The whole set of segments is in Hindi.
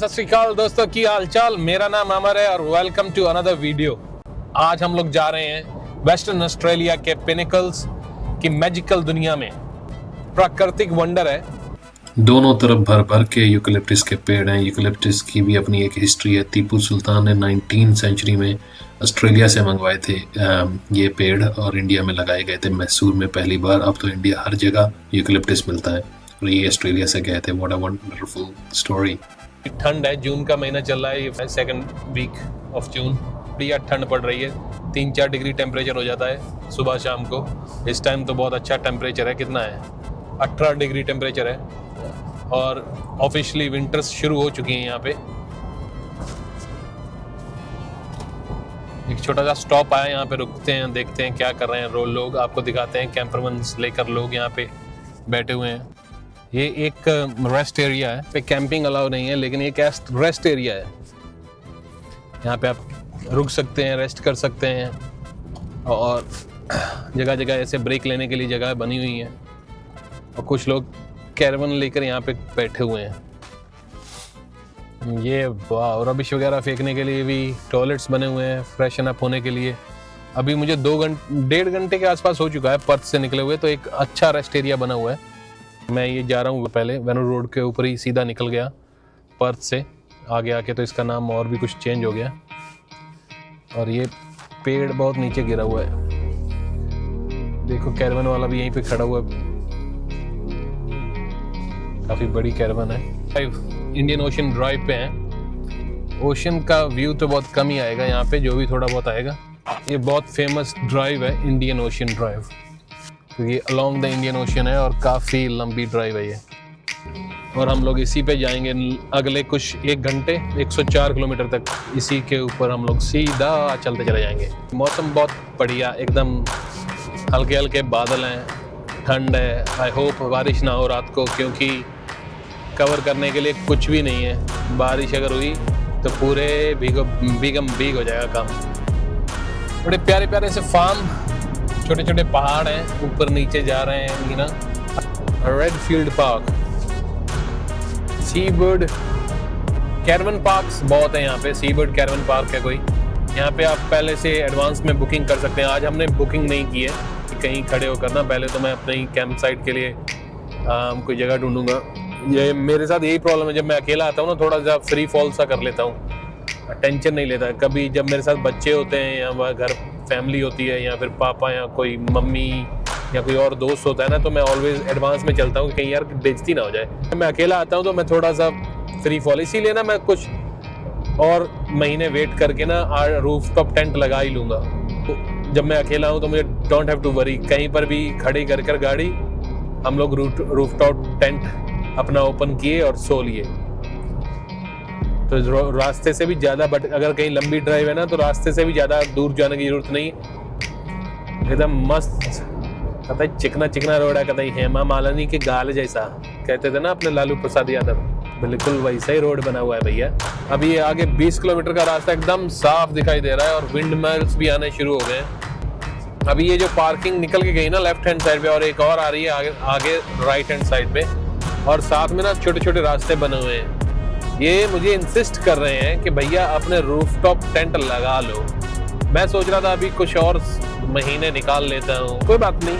सत श्री अकाल दोस्तों, की हाल चाल। मेरा नाम अमर है और वेलकम टू अनदर वीडियो। आज हम लोग जा रहे हैं वेस्टर्न ऑस्ट्रेलिया के पिनिकल्स की मैजिकल दुनिया में। प्राकृतिक वंडर है, दोनों तरफ भर भर के यूकलिप्टस के पेड़ हैं। यूकलिप्टस की भी अपनी एक हिस्ट्री है। टीपू सुल्तान ने 19th सेंचुरी में ऑस्ट्रेलिया से मंगवाए थे ये पेड़ और इंडिया में लगाए गए थे मैसूर में पहली बार। अब तो इंडिया हर जगह यूकलिप्टस मिलता है और ये ऑस्ट्रेलिया से गए थे। What a wonderful story. ठंड है, जून का महीना चल रहा है, ये सेकंड वीक ऑफ जून। बढ़िया ठंड पड़ रही है, 3-4 डिग्री टेम्परेचर हो जाता है सुबह शाम को। इस टाइम तो बहुत अच्छा टेम्परेचर है। कितना है? 18 डिग्री टेम्परेचर है और ऑफिशियली विंटर्स शुरू हो चुकी हैं यहाँ पे। एक छोटा सा स्टॉप आया, यहाँ पे रुकते हैं, देखते हैं क्या कर रहे हैं लोग। आपको दिखाते हैं कैंपरमैन्स लेकर लोग यहाँ पे बैठे हुए हैं। ये एक रेस्ट एरिया है, पे कैंपिंग अलाउ नहीं है, लेकिन ये रेस्ट एरिया है। यहाँ पे आप रुक सकते हैं, रेस्ट कर सकते हैं और जगह जगह ऐसे ब्रेक लेने के लिए जगह बनी हुई है। और कुछ लोग कैरवन लेकर यहाँ पे बैठे हुए हैं। ये वाह, रबिश वगैरह फेंकने के लिए भी टॉयलेट्स बने हुए हैं, फ्रेशन अप होने के लिए। अभी मुझे 1.5 घंटे के आसपास हो चुका है पर्थ से निकले हुए, तो एक अच्छा रेस्ट एरिया बना हुआ है। मैं ये जा रहा हूँ, पहले वेनू रोड के ऊपर ही सीधा निकल गया पर्थ से आगे आके, तो इसका नाम और भी कुछ चेंज हो गया। और ये पेड़ बहुत नीचे गिरा हुआ है, देखो कैरवन वाला भी यहीं पे खड़ा हुआ है। काफी बड़ी कैरवन है। इंडियन ओशन ड्राइव पे हैं। ओशन का व्यू तो बहुत कम ही आएगा यहाँ पे, जो भी थोड़ा बहुत आएगा। ये बहुत फेमस ड्राइव है, इंडियन ओशन ड्राइव, क्योंकि अलोंग द इंडियन ओशन है और काफ़ी लंबी ड्राइव है ये। और हम लोग इसी पे जाएंगे अगले कुछ 1 घंटे, 104 किलोमीटर तक इसी के ऊपर हम लोग सीधा चलते चले जाएंगे। मौसम बहुत बढ़िया, एकदम हल्के हल्के बादल हैं, ठंड है। आई होप बारिश ना हो रात को, क्योंकि कवर करने के लिए कुछ भी नहीं है। बारिश अगर हुई तो पूरे भीग हो जाएगा काम। बड़े प्यारे प्यारे से फार्म, छोटे छोटे पहाड़ हैं, ऊपर नीचे जा रहे हैं। ये ना Redfield park, seabird caravan parks बहुत है यहाँ पे। सीबर्ड कैरवन पार्क है कोई, यहाँ पे आप पहले से एडवांस में बुकिंग कर सकते हैं। आज हमने बुकिंग नहीं की है कहीं खड़े होकर ना, पहले तो मैं अपने ही कैंप साइट के लिए कोई जगह ढूंढूंगा। ये मेरे साथ यही प्रॉब्लम है, जब मैं अकेला आता हूँ ना, थोड़ा सा फ्री फॉल सा कर लेता हूँ, टेंशन नहीं लेता। कभी जब मेरे साथ बच्चे होते हैं या वह घर फैमिली होती है या फिर पापा या कोई मम्मी या कोई और दोस्त होता है ना, तो मैं ऑलवेज एडवांस में चलता हूँ, कहीं यार बेइज्जती ना हो जाए। मैं अकेला आता हूँ तो मैं थोड़ा सा फ्री फॉल, इसीलिए ना मैं कुछ और महीने वेट करके ना रूफ टॉप टेंट लगा ही लूँगा। तो जब मैं अकेला हूँ तो मुझे डोंट हैव टू वरी, कहीं पर भी खड़ी कर गाड़ी हम लोग रूफ टॉप टेंट अपना ओपन किए और सो लिए। तो रास्ते से भी ज़्यादा, बट अगर कहीं लंबी ड्राइव है ना, तो रास्ते से भी ज़्यादा दूर जाने की जरूरत नहीं। एकदम मस्त, कतई चिकना चिकना रोड है, कतई हेमा मालिनी के गाल जैसा कहते थे ना अपने लालू प्रसाद यादव, बिल्कुल वैसा ही रोड बना हुआ है भैया। अभी ये आगे 20 किलोमीटर का रास्ता एकदम साफ दिखाई दे रहा है और विंड मिल्स भी आने शुरू हो गए। अभी ये जो पार्किंग निकल के गई ना लेफ्ट हैंड साइड पे, और एक और आ रही है आगे राइट हैंड साइड पे, और साथ में ना छोटे छोटे रास्ते बने हुए हैं। ये मुझे इंसिस्ट कर रहे हैं कि भैया अपने रूफटॉप टेंट लगा लो। मैं सोच रहा था अभी कुछ और महीने निकाल लेता हूँ, कोई बात नहीं,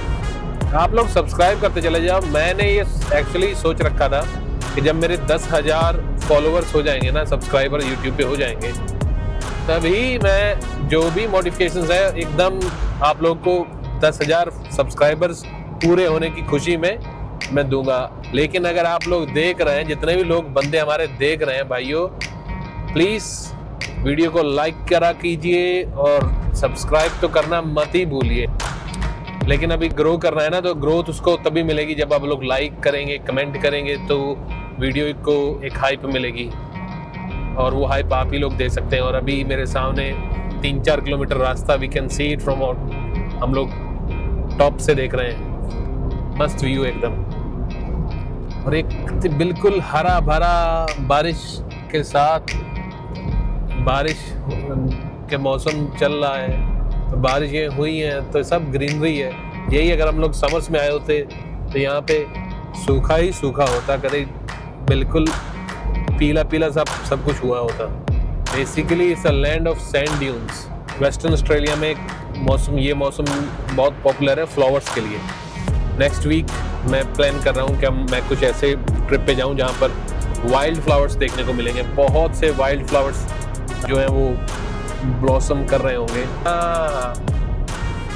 आप लोग सब्सक्राइब करते चले जाओ। मैंने ये एक्चुअली सोच रखा था कि जब मेरे 10,000 फॉलोअर्स हो जाएंगे ना, सब्सक्राइबर यूट्यूब पे हो जाएंगे, तभी मैं जो भी मॉडिफिकेशंस है एकदम आप लोग को 10,000 सब्सक्राइबर्स पूरे होने की खुशी में मैं दूंगा। लेकिन अगर आप लोग देख रहे हैं, जितने भी लोग बंदे हमारे देख रहे हैं भाइयों, प्लीज वीडियो को लाइक करा कीजिए और सब्सक्राइब तो करना मत ही भूलिए। लेकिन अभी ग्रो करना है ना, तो ग्रोथ उसको तभी मिलेगी जब आप लोग लाइक करेंगे, कमेंट करेंगे, तो वीडियो को एक हाइप मिलेगी और वो हाइप आप ही लोग दे सकते हैं। और अभी मेरे सामने 3-4 किलोमीटर रास्ता, we can see it from out, हम लोग टॉप से देख रहे हैं, मस्त व्यू एकदम। और एक बिल्कुल हरा भरा, बारिश के साथ, बारिश के मौसम चल रहा है, तो बारिशें हुई हैं तो सब ग्रीनरी है। यही अगर हम लोग समर्स में आए होते तो यहाँ पे सूखा ही सूखा होता, कभी बिल्कुल पीला पीला सब कुछ हुआ होता। Basically it's a land of sand dunes. Western Australia में ये मौसम बहुत पॉपुलर है फ्लावर्स के लिए। नेक्स्ट वीक मैं प्लान कर रहा हूँ कि मैं कुछ ऐसे ट्रिप पे जाऊँ जहाँ पर वाइल्ड फ्लावर्स देखने को मिलेंगे। बहुत से वाइल्ड फ्लावर्स जो हैं वो ब्लॉसम कर रहे होंगे।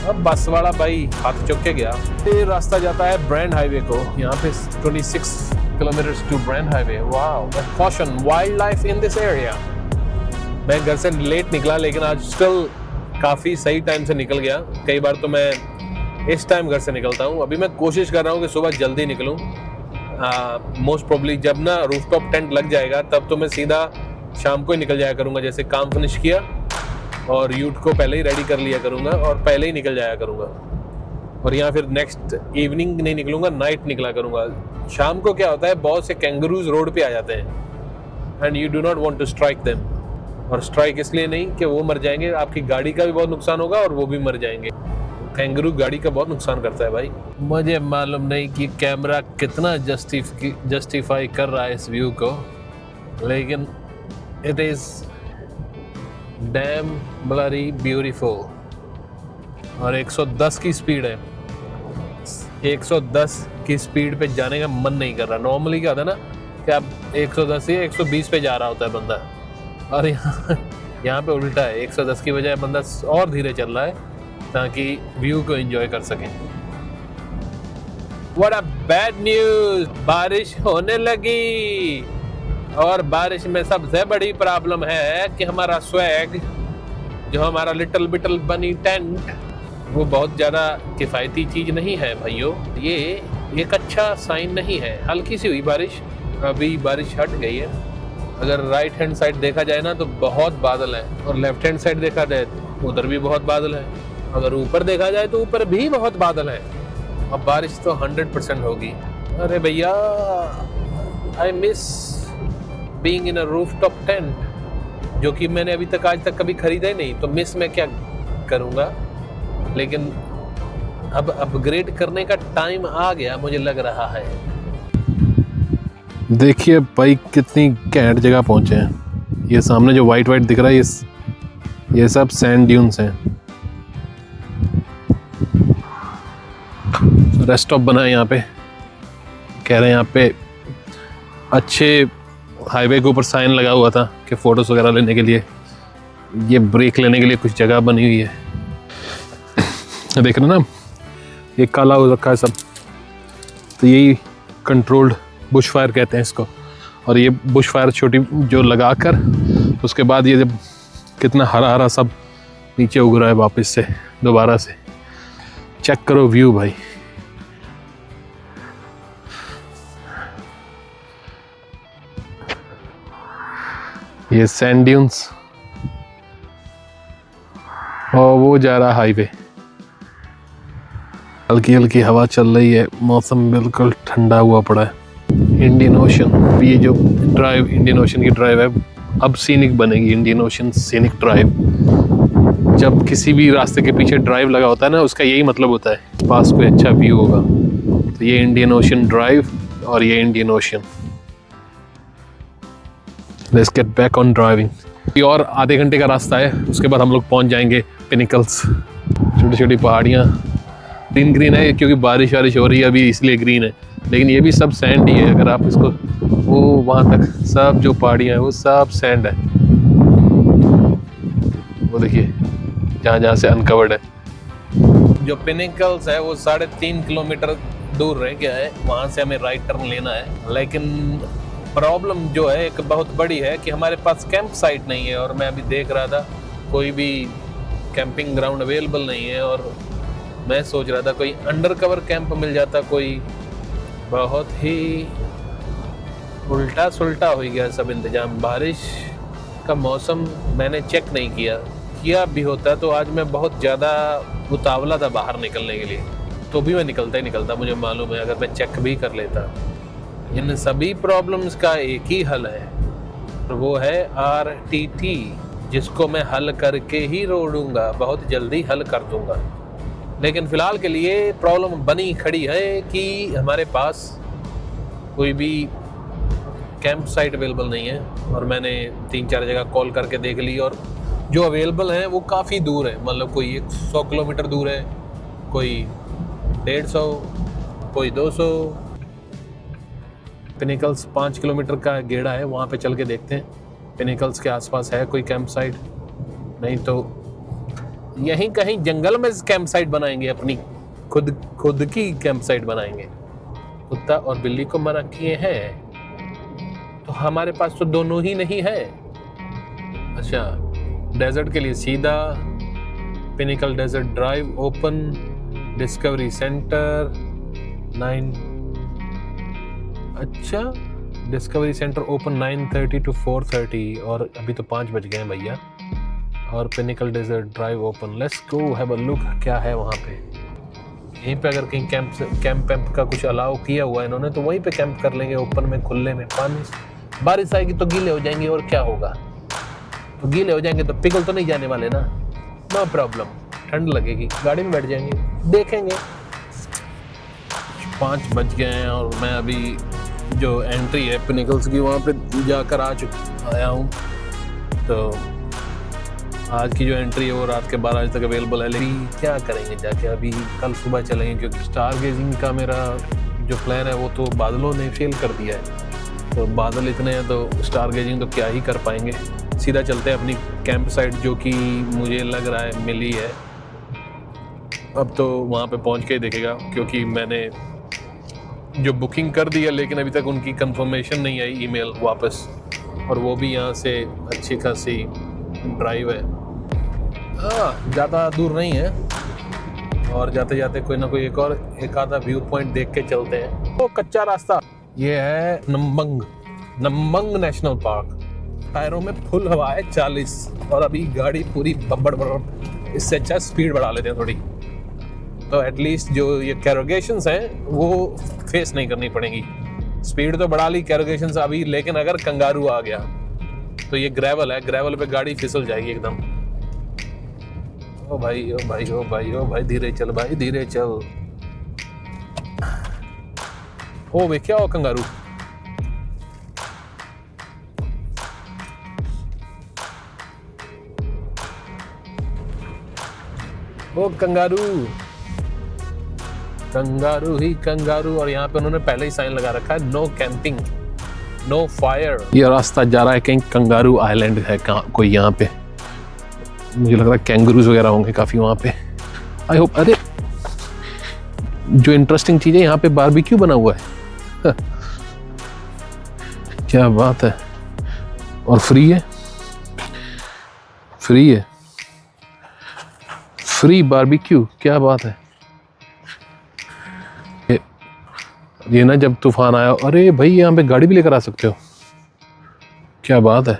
अब बस वाला भाई हाथ चुक के गया। ये रास्ता जाता है ब्रांड हाईवे को। यहाँ पे 26 kilometre to brand highway. Wow, caution, wild life in this area. मैं घर से लेट निकला लेकिन आज स्टिल काफ़ी सही टाइम से निकल गया। कई बार तो मैं इस टाइम घर से निकलता हूँ। अभी मैं कोशिश कर रहा हूँ कि सुबह जल्दी निकलूँ। मोस्ट प्रोबेबली जब ना रूफटॉप टेंट लग जाएगा तब तो मैं सीधा शाम को ही निकल जाया करूँगा। जैसे काम फिनिश किया और यूट को पहले ही रेडी कर लिया करूँगा और पहले ही निकल जाया करूँगा। और यहाँ फिर नेक्स्ट इवनिंग नहीं निकलूँगा, नाइट निकला करूँगा। शाम को क्या होता है, बहुत से कैंगरूज रोड पे आ जाते हैं and you do not want to strike them. और स्ट्राइक इसलिए नहीं कि वो मर जाएंगे, आपकी गाड़ी का भी बहुत नुकसान होगा और वो भी मर जाएंगे। कैंगरू गाड़ी का बहुत नुकसान करता है भाई। मुझे मालूम नहीं कि कैमरा कितना जस्टिफाई कर रहा है इस व्यू को, लेकिन it is dam blurry beautiful. और 110 की स्पीड है। 110 की स्पीड पे जाने का मन नहीं कर रहा। नॉर्मली क्या होता है ना कि आप 110 या 120 पे जा रहा होता है बंदा, और यहाँ पे उल्टा है। 110 की बजाय बंदा और धीरे चल रहा है ताकि व्यू को एंजॉय कर सकें। What a bad news! बारिश होने लगी। और बारिश में सबसे बड़ी प्रॉब्लम है कि हमारा स्वैग, जो हमारा लिटिल बिटल बनी टेंट, वो बहुत ज़्यादा किफ़ायती चीज़ नहीं है भाइयों। ये एक अच्छा साइन नहीं है। हल्की सी हुई बारिश, अभी बारिश हट गई है। अगर राइट हैंड साइड देखा जाए ना तो बहुत बादल है, और लेफ्ट हैंड साइड देखा जाए तो उधर भी बहुत बादल है। अगर ऊपर देखा जाए तो ऊपर भी बहुत बादल है। अब बारिश तो 100% होगी। अरे भैया, I miss being in a rooftop tent, जो कि मैंने अभी तक आज तक कभी खरीदा ही नहीं। तो मिस मैं क्या करूँगा, लेकिन अब अपग्रेड करने का टाइम आ गया मुझे लग रहा है। देखिए भाई कितनी घैंट जगह पहुंचे हैं। ये सामने जो वाइट दिख रहा है ये सब सैंड ड्यून्स हैं। रेस्ट स्टॉप बना है यहाँ पे। कह रहे हैं यहाँ पे अच्छे हाईवे के ऊपर साइन लगा हुआ था कि फ़ोटोज़ वगैरह लेने के लिए, ये ब्रेक लेने के लिए कुछ जगह बनी हुई है। देख रहे ना, ये काला हो रखा है सब, तो यही कंट्रोल्ड बुश फायर कहते हैं इसको। और ये बुश फायर छोटी जो लगाकर उसके बाद ये जब कितना हरा हरा सब नीचे उग रहा है वापस से दोबारा से। चेक करो व्यू भाई। ये सैंड ड्यून्स और वो जा रहा हाईवे। हल्की हल्की हवा चल रही है, मौसम बिल्कुल ठंडा हुआ पड़ा है। इंडियन ओशन, ये जो ड्राइव इंडियन ओशन की ड्राइव है अब सीनिक बनेगी। Indian ocean scenic drive. जब किसी भी रास्ते के पीछे ड्राइव लगा होता है ना, उसका यही मतलब होता है पास कोई अच्छा व्यू होगा। तो ये इंडियन ओशन ड्राइव और ये Indian ocean. Let's get back on driving. और आधे घंटे का रास्ता है, उसके बाद हम लोग पहुंच जाएंगे पिनिकल्स। छोटी छोटी पहाड़ियाँ, ग्रीन है क्योंकि बारिश वारिश हो रही है अभी इसलिए ग्रीन है, लेकिन ये भी सब सैंड ही है। अगर आप इसको वो वहाँ तक सब जो पहाड़ियाँ हैं वो सब सैंड है। वो देखिए जहाँ जहाँ से अनकवर्ड है। जो पिनिकल्स है वो 3.5 किलोमीटर दूर रह गया है, वहाँ से हमें राइट टर्न लेना है। लेकिन प्रॉब्लम जो है एक बहुत बड़ी है कि हमारे पास कैंप साइट नहीं है। और मैं अभी देख रहा था कोई भी कैंपिंग ग्राउंड अवेलेबल नहीं है। और मैं सोच रहा था कोई अंडर कवर कैंप मिल जाता। कोई बहुत ही उल्टा सुल्टा हो गया सब इंतज़ाम। बारिश का मौसम मैंने चेक नहीं किया भी होता तो आज मैं बहुत ज़्यादा उतावला था बाहर निकलने के लिए, तो भी मैं निकलता ही निकलता। मुझे मालूम है अगर मैं चेक भी कर लेता। इन सभी प्रॉब्लम्स का एक ही हल है, वो है RTT, जिसको मैं हल करके ही रोडूंगा, बहुत जल्दी हल कर दूंगा। लेकिन फ़िलहाल के लिए प्रॉब्लम बनी खड़ी है कि हमारे पास कोई भी कैंप साइट अवेलेबल नहीं है, और मैंने 3-4 जगह कॉल करके देख ली, और जो अवेलेबल हैं वो काफ़ी दूर है, मतलब कोई 100 किलोमीटर दूर है, कोई 150, कोई 200। पिनिकल्स 5 किलोमीटर का गेड़ा है, वहाँ पे चल के देखते हैं पिनिकल्स के आसपास है कोई कैंप साइट, नहीं तो यहीं कहीं जंगल में कैंप साइट बनाएंगे, अपनी खुद की कैंप साइट बनाएंगे। कुत्ता और बिल्ली को मना किए हैं, तो हमारे पास तो दोनों ही नहीं है। अच्छा, डेजर्ट के लिए सीधा Pinnacle Desert Drive open, Discovery Centre 9। अच्छा, डिस्कवरी सेंटर ओपन 9:30 to 4:30, और अभी तो 5 बज गए हैं भैया। और Pinnacle Desert Drive open, let's go have a look क्या है वहाँ पे। यहीं पे अगर कहीं कैंप का कुछ अलाउ किया हुआ है इन्होंने, तो वहीं पे कैंप कर लेंगे, ओपन में, खुले में। पानी बारिश आएगी तो गीले हो जाएंगे, और क्या होगा, तो गीले हो जाएंगे तो पिघल तो नहीं जाने वाले ना, नो प्रॉब्लम। ठंड लगेगी, गाड़ी में बैठ जाएंगे, देखेंगे। 5 बज गए हैं और मैं अभी जो एंट्री है पिनिकल्स की वहाँ पे जाकर आया हूँ। तो आज की जो एंट्री है वो रात के 12 बजे तक अवेलेबल है, लेकिन क्या करेंगे जाके, अभी कल सुबह चलेंगे, क्योंकि स्टार गेजिंग का मेरा जो प्लान है वो तो बादलों ने फेल कर दिया है। तो बादल इतने हैं तो स्टार गेजिंग तो क्या ही कर पाएंगे। सीधा चलते हैं अपनी कैंप साइट, जो कि मुझे लग रहा है मिली है। अब तो वहाँ पे पहुँच के ही देखेगा, क्योंकि मैंने जो बुकिंग कर दी है, लेकिन अभी तक उनकी कंफर्मेशन नहीं आई ईमेल वापस, और वो भी यहाँ से अच्छी खासी ड्राइव है, ज़्यादा दूर नहीं है। और जाते जाते कोई ना कोई एक आधा व्यू पॉइंट देख के चलते हैं। वो कच्चा रास्ता, ये है नम्बंग नेशनल पार्क। टायरों में फुल हवा है 40, और अभी गाड़ी पूरी बब्बड़, इससे अच्छा स्पीड बढ़ा लेते हैं थोड़ी, तो एटलीस्ट जो ये कैरोगेशंस हैं वो फेस नहीं करनी पड़ेगी। स्पीड तो बढ़ा ली कैरोगेशंस अभी, लेकिन अगर कंगारू आ गया तो ये ग्रेवल है, ग्रेवल पे गाड़ी फिसल जाएगी एकदम। ओ भाई ओ भाई ओ भाई ओ भाई, धीरे चल भाई, धीरे चल। ओ वे क्या हो कंगारू, ओ कंगारू, कंगारू ही कंगारू। और यहाँ पे उन्होंने पहले ही साइन लगा रखा है, नो कैंपिंग, नो फायर। ये रास्ता जा रहा है कहीं कंगारू आइलैंड है कोई, यहाँ पे मुझे लग रहा है कैंगरूज वगैरह होंगे काफी वहाँ पे, आई होप। अरे जो इंटरेस्टिंग चीज है, यहाँ पे बारबेक्यू बना हुआ है क्या बात है, और फ्री है, फ्री बारबेक्यू, क्या बात है। ये ना जब तूफान आया, अरे भाई यहाँ पे गाड़ी भी लेकर आ सकते हो, क्या बात है।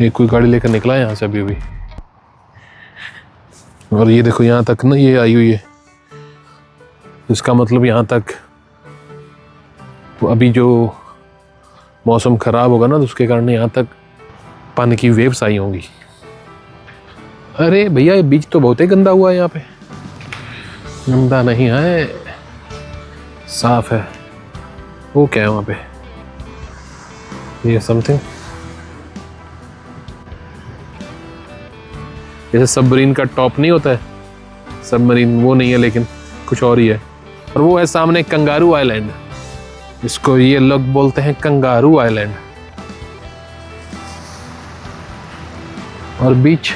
ये कोई गाड़ी लेकर निकला है यहाँ से अभी। और ये देखो यहाँ तक ना ये आई हुई है, इसका मतलब यहाँ तक अभी जो मौसम खराब होगा ना, तो उसके कारण यहाँ तक पानी की वेव्स आई होंगी। अरे भैया, ये बीच तो बहुत ही गंदा हुआ है यहाँ पे। गंदा नहीं है, साफ है। वो क्या है वहाँ पे, ये समथिंग जैसे सबमरीन का टॉप नहीं होता है, सबमरीन वो नहीं है, लेकिन कुछ और ही है। और वो है सामने कंगारू आइलैंड, इसको ये लोग बोलते हैं कंगारू आइलैंड। और बीच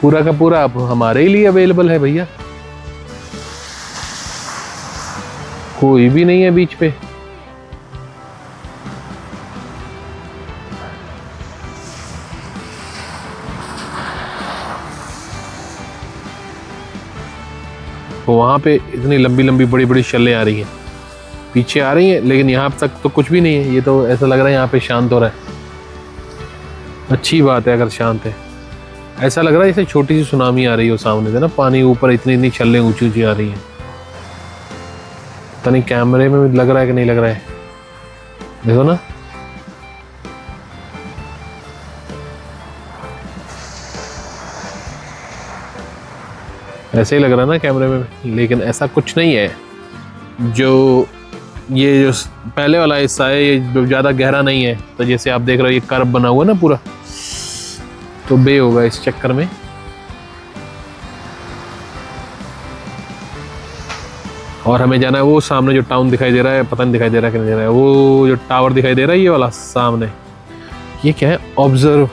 पूरा का पूरा अब हमारे ही लिए अवेलेबल है भैया, कोई भी नहीं है बीच पे। वहां पे इतनी लंबी लंबी बड़ी बड़ी शल्लें आ रही हैं, पीछे आ रही हैं, लेकिन यहाँ तक तो कुछ भी नहीं है। ये तो ऐसा लग रहा है यहाँ पे शांत हो रहा है। अच्छी बात है अगर शांत है। ऐसा लग रहा है जैसे छोटी सी सुनामी आ रही हो सामने से ना, पानी ऊपर इतनी छल्लें ऊंची ऊंची आ रही हैं। पता नहीं कैमरे में लग रहा है कि नहीं लग रहा है, देखो ना। ऐसे ही लग रहा है ना कैमरे में, लेकिन ऐसा कुछ नहीं है। जो ये जो पहले वाला हिस्सा है ये जो ज़्यादा गहरा नहीं है, तो जैसे आप देख रहे हो ये कर्व बना हुआ है ना पूरा, तो बे होगा इस चक्कर में। और हमें जाना है वो सामने जो टाउन दिखाई दे रहा है, पता नहीं दिखाई दे रहा है कि नहीं दे रहा है, वो जो टावर दिखाई दे रहा है ये वाला सामने, ये क्या है? ऑब्जर्व्ड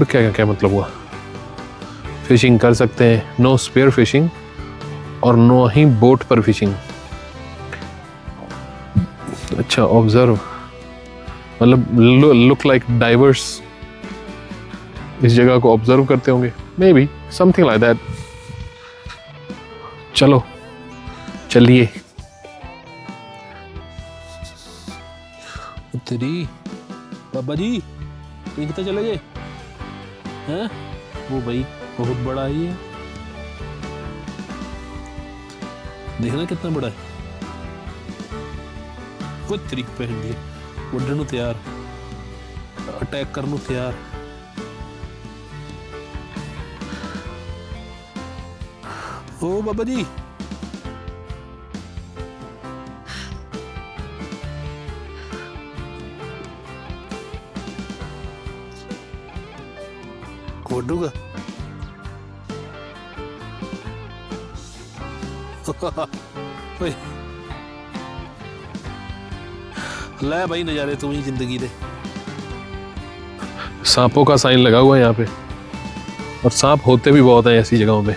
क्या मतलब हुआ? फिशिंग कर सकते हैं, नो स्पेयर फिशिंग और नो ही बोट पर फिशिंग। अच्छा, ऑब्जर्व मतलब लुक लाइक डाइवर्स इस जगह को ऑब्जर्व करते होंगे, may be something like that. चलिए तेरी बाबा जी तुम कितना चले गए हैं? वो भाई बहुत बड़ा ही है, देखना कितना बड़ा है। कोई तरीक पहन लिए वड्डन तैयार, अटैक करने तैयार। ओ बाबा जी कोडूगा ले भाई नजारे तू ही जिंदगी दे। सांपों का साइन लगा हुआ है यहाँ पे, और सांप होते भी बहुत हैं ऐसी जगहों पे।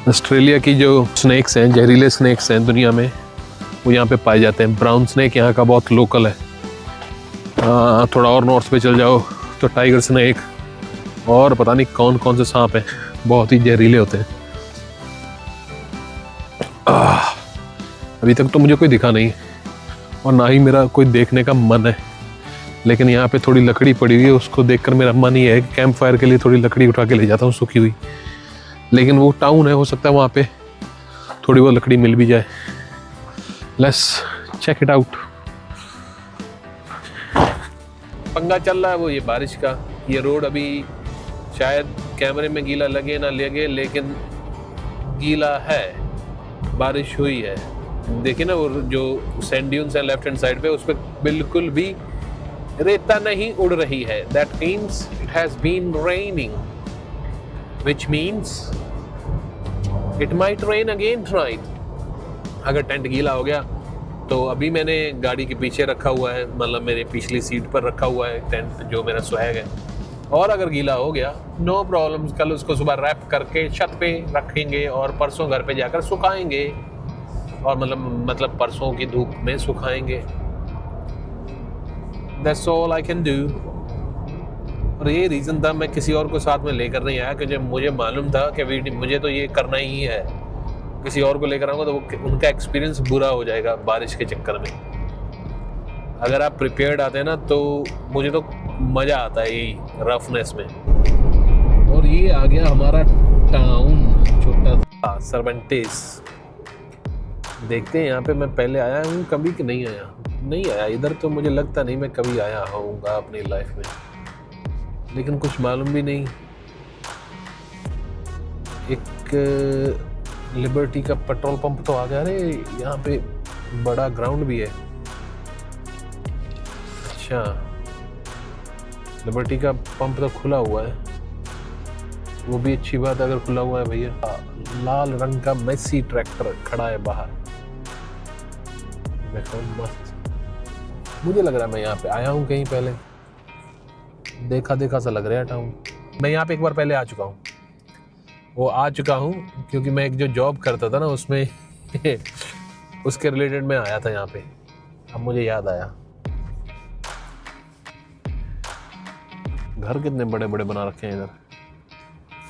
ऑस्ट्रेलिया की जो स्नेक्स हैं, जहरीले स्नेक्स हैं दुनिया में, वो यहाँ पे पाए जाते हैं। ब्राउन स्नेक यहाँ का बहुत लोकल है। थोड़ा और नॉर्थ पे चल जाओ तो टाइगर स्नेक और पता नहीं कौन कौन से सांप हैं, बहुत ही जहरीले होते हैं। अभी तक तो मुझे कोई दिखा नहीं और ना ही मेरा कोई देखने का मन है, लेकिन यहाँ पे थोड़ी लकड़ी पड़ी हुई है, उसको देखकर मेरा मन ही है कि कैंप फायर के लिए थोड़ी लकड़ी उठा के ले जाता हूँ सूखी हुई। लेकिन वो टाउन है, हो सकता है वहाँ पे थोड़ी बहुत लकड़ी मिल भी जाए। Let's check it out. पंगा चल रहा है वो ये बारिश का। ये रोड अभी शायद कैमरे में गीला लगे ना लगे, लेकिन गीला है, बारिश हुई है। देखिए ना वो जो सैंड ड्यून्स है लेफ्ट हैंड साइड पे, उस पर बिल्कुल भी रेता नहीं उड़ रही है। That means it has been raining, which means it might rain again tonight. अगर टेंट गीला हो गया तो अभी मैंने गाड़ी के पीछे रखा हुआ है, मतलब मेरे पिछली सीट पर रखा हुआ है टेंट, जो मेरा स्वैग है। और अगर गीला हो गया नो प्रॉब्लम, कल उसको सुबह रैप करके छत पे रखेंगे और परसों घर पे जाकर सुखाएंगे, और मतलब परसों की धूप में सुखाएंगे। That's all I can do। और ये रीज़न था मैं किसी और को साथ में लेकर नहीं आया, क्योंकि मुझे मालूम था कि मुझे तो ये करना ही है। किसी और को लेकर आऊँगा तो उनका एक्सपीरियंस बुरा हो जाएगा बारिश के चक्कर में। अगर आप प्रिपेयर्ड आते हैं ना तो मुझे तो मज़ा आता है यही रफनेस में। और ये आ गया हमारा टाउन, छोटा सा सर्वेंटेस। देखते हैं यहाँ पे मैं पहले आया हूँ कभी कि नहीं आया इधर, तो मुझे लगता नहीं मैं कभी आया होऊंगा अपनी लाइफ में, लेकिन कुछ मालूम भी नहीं। एक लिबर्टी का पेट्रोल पंप तो आ गया। अरे यहाँ पे बड़ा ग्राउंड भी है। अच्छा, लिबर्टी का पंप तो खुला हुआ है, वो भी अच्छी बात है अगर खुला हुआ है भैया। लाल रंग का मेसी ट्रैक्टर खड़ा है बाहर, देखो मस्त। मुझे लग रहा है मैं यहाँ पे आया हूँ कहीं पहले, देखा सा लग रहा है टाउन। मैं यहाँ पे एक बार पहले आ चुका हूँ। वो आ चुका हूँ क्योंकि मैं एक जो जॉब करता था ना उसमें उसके रिलेटेड मैं आया था यहाँ पे। अब मुझे याद आया। घर कितने बड़े बड़े बना रखे हैं इधर।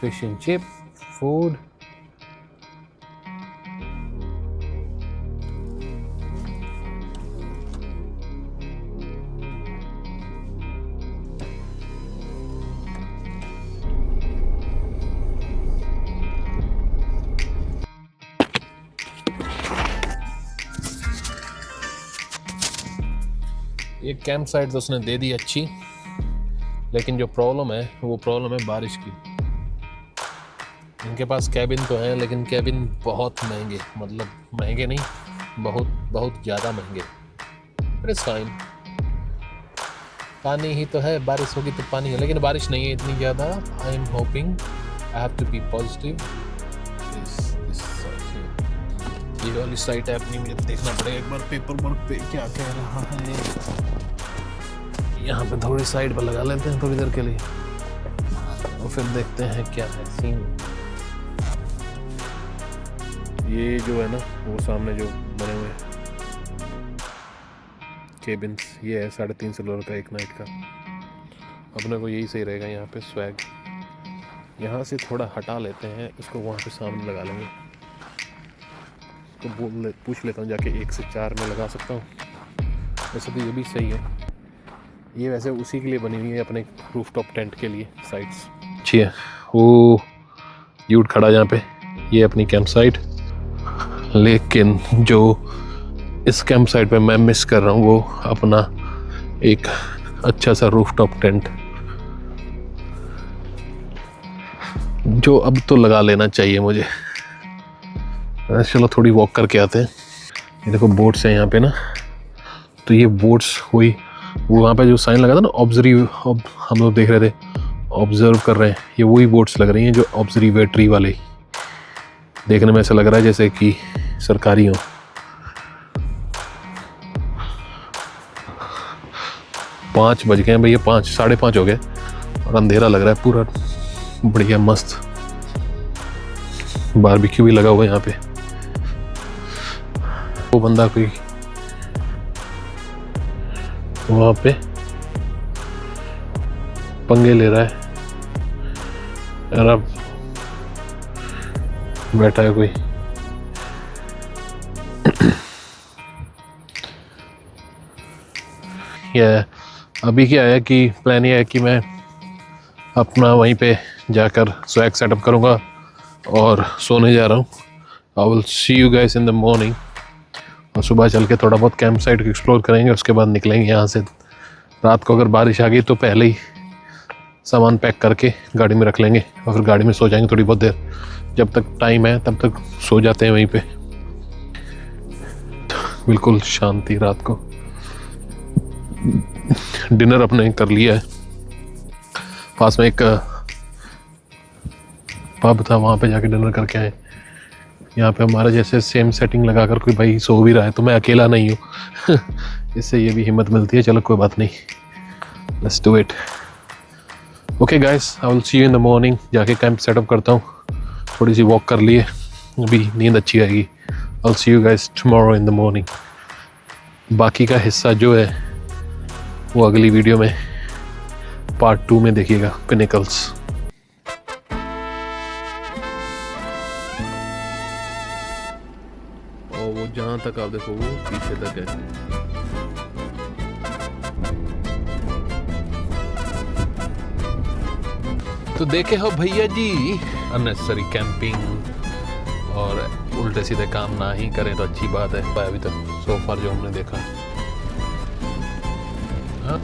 Fish and chip, food. ये कैंप साइट तो उसने दे दी अच्छी, लेकिन जो प्रॉब्लम है वो प्रॉब्लम है बारिश की। इनके पास कैबिन तो है, लेकिन कैबिन बहुत महंगे, मतलब महंगे नहीं, बहुत बहुत ज़्यादा महंगे। इट्स फाइन, पानी ही तो है, बारिश होगी तो पानी है, लेकिन बारिश नहीं है इतनी ज़्यादा। I am hoping, I have to be positive. ये वाली साइट है अपनी, मुझे देखना पड़ेगा एक बार पेपर वर्क पे क्या कह रहा है। यहाँ पे थोड़ी साइड पर लगा लेते हैं थोड़ी देर के लिए, और फिर देखते हैं क्या है सीन। ये जो है ना, वो सामने जो बने हुए केबिन्स, ये है $350 का एक नाइट का। अपने को यही सही रहेगा यहाँ पे स्वैग। यहाँ से थोड़ा हटा लेते हैं इसको, वहाँ पे सामने लगा लेंगे। तो पूछ लेता हूँ जाके 1 से 4 में लगा सकता हूँ। वैसे तो ये भी सही है। ये वैसे उसी के लिए बनी हुई है, अपने रूफटॉप टेंट के लिए साइट्स। अच्छी है। वो यूट खड़ा जहाँ पे, ये अपनी कैंप साइट। लेकिन जो इस कैंप साइट पे मैं मिस कर रहा हूँ वो अपना एक अच्छा सा रूफटॉप टेंट, जो अब तो लगा लेना चाहिए मुझे। चलो थोड़ी वॉक करके आते हैं। ये देखो बोट्स हैं यहाँ पे ना, तो ये बोट्स वही, वो वहाँ पे जो साइन लगा था ना ऑब्जर्व, हम लोग देख रहे थे ऑब्जर्व कर रहे हैं, ये वही बोट्स लग रही हैं जो ऑब्जर्वेटरी वाले। देखने में ऐसा लग रहा है जैसे कि सरकारी हो। पाँच बज गए हैं भैया, 5:30 हो गए और अंधेरा लग रहा है पूरा। बढ़िया मस्त बारबेक्यू भी लगा हुआ है यहाँ पे। वो बंदा कोई वहाँ पे पंगे ले रहा है यार, अब बैठा है कोई। ये अभी क्या है कि प्लान ये है कि मैं अपना वहीं पे जाकर स्वैग सेटअप करूँगा और सोने जा रहा हूँ। I will see you guys in the morning. और सुबह चल के थोड़ा बहुत कैंप साइट एक्सप्लोर करेंगे, उसके बाद निकलेंगे यहाँ से। रात को अगर बारिश आ गई तो पहले ही सामान पैक करके गाड़ी में रख लेंगे और फिर गाड़ी में सो जाएंगे थोड़ी बहुत देर। जब तक टाइम है तब तक सो जाते हैं वहीं पे, बिल्कुल शांति रात को। डिनर अपने कर लिया है, पास में एक पब था, वहाँ पे जाके डिनर करके आए। यहाँ पे हमारे जैसे सेम सेटिंग लगाकर कोई भाई सो भी रहा है तो मैं अकेला नहीं हूँ। इससे ये भी हिम्मत मिलती है। चलो कोई बात नहीं, let's do it. Okay guys, I will see you in the morning. जाके कैंप सेटअप करता हूँ, थोड़ी सी वॉक कर लिए, अभी नींद अच्छी आएगी। I will see you guys tomorrow in the morning. बाकी का हिस्सा जो है वो अगली वीडियो में पार्ट 2 में देखिएगा, पिनेकल्स। और वो जहाँ तक आप देखो वो पीछे तक है। तो देखे हो भैया जी, अननेसेसरी कैंपिंग और उल्टे सीधे काम ना ही करें तो अच्छी बात है। अभी तक सो फार जो हमने देखा, हाँ